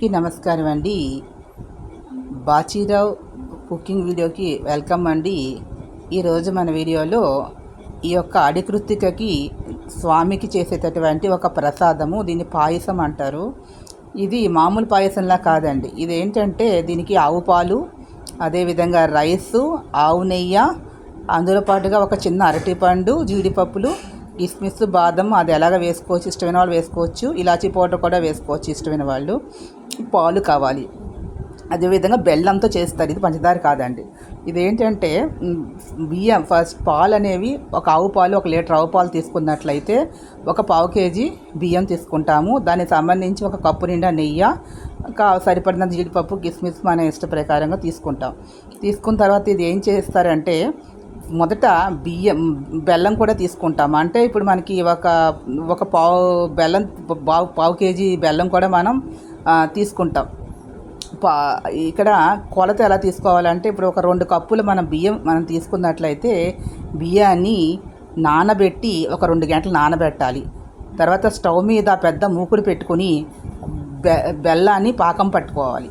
నమస్కారం అండి. బాచీరావు కుకింగ్ వీడియోకి వెల్కమ్ అండి. ఈరోజు మన వీడియోలో ఈ యొక్క అడికృత్తికకి స్వామికి చేసేటటువంటి ఒక ప్రసాదము, దీన్ని పాయసం అంటారు. ఇది మామూలు పాయసంలా కాదండి. ఇది ఏంటంటే దీనికి ఆవు పాలు, అదేవిధంగా రైసు, ఆవు నెయ్యి, అందులో పాటుగా ఒక చిన్న అరటిపండు, జీడిపప్పులు, కిస్మిస్, బాదం అది ఎలాగ వేసుకోవచ్చు, ఇష్టమైన వాళ్ళు వేసుకోవచ్చు. ఇలాచీ పౌడర్ కూడా వేసుకోవచ్చు ఇష్టమైన వాళ్ళు. పాలు కావాలి, అదేవిధంగా బెల్లంతో చేస్తారు. ఇది పంచదార కాదండి. ఇదేంటంటే బియ్యం, ఫస్ట్ పాలు అనేవి ఒక ఆవు పాలు, 1 లీటర్ ఆవు పాలు తీసుకున్నట్లయితే ఒక పావు కేజీ బియ్యం తీసుకుంటాము. దానికి సంబంధించి ఒక కప్పు నిండా నెయ్యి, సరిపడినంత జీడిపప్పు, కిస్మిస్ మన ఇష్ట ప్రకారంగా తీసుకుంటాం. తీసుకున్న తర్వాత ఇది ఏం చేస్తారంటే మొదట బెల్లం కూడా తీసుకుంటాం. అంటే ఇప్పుడు మనకి ఒక పావు కేజీ బెల్లం కూడా మనం తీసుకుంటాం. ఇక్కడ కొలత ఎలా తీసుకోవాలంటే ఇప్పుడు ఒక 2 కప్పులు మనం తీసుకున్నట్లయితే బియ్యాన్ని నానబెట్టి ఒక 2 గంటలు నానబెట్టాలి. తర్వాత స్టవ్ మీద పెద్ద మూకుడు పెట్టుకుని బెల్లాన్ని పాకం పట్టుకోవాలి.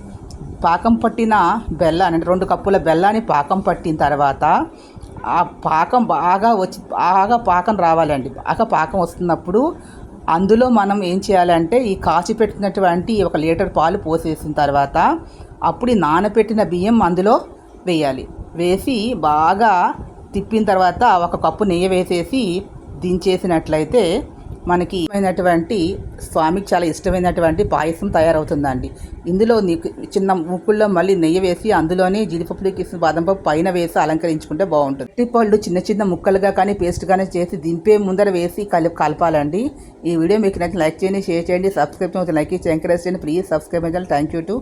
పాకం పట్టిన బెల్లాన్ని 2 కప్పుల బెల్లాన్ని పాకం పట్టిన తర్వాత ఆ పాకం బాగా పాకం రావాలండి. బాగా పాకం వస్తున్నప్పుడు అందులో మనం ఏం చేయాలంటే ఈ కాచి పెట్టినటువంటి 1 లీటర్ పాలు పోసేసిన తర్వాత అప్పుడు నానబెట్టిన బియ్యం అందులో వేయాలి. వేసి బాగా తిప్పిన తర్వాత 1 కప్పు నెయ్యి వేసేసి దించేసినట్లయితే మనకి స్వామికి చాలా ఇష్టమైనటువంటి పాయసం తయారవుతుందండి. ఇందులో చిన్న ముక్కుల్లో మళ్ళీ నెయ్యి వేసి అందులోనే జీడిపప్పులు, కిస్మిస్, బాదం పప్పు పైన వేసి అలంకరించుకుంటే బాగుంటుంది. అరటిపళ్ళు చిన్న చిన్న ముక్కలుగా కానీ పేస్ట్ కానీ చేసి దింపే ముందర వేసి కలపాలండి. ఈ వీడియో మీకు నచ్చి లైక్ చేయండి, షేర్ చేయండి, సబ్స్క్రైబ్ చేయండి, లైక్ చేసి ఎంకరేజ్ చేయండి. ప్లీజ్ సబ్స్క్రైబ్ చేయాలి. Thank you to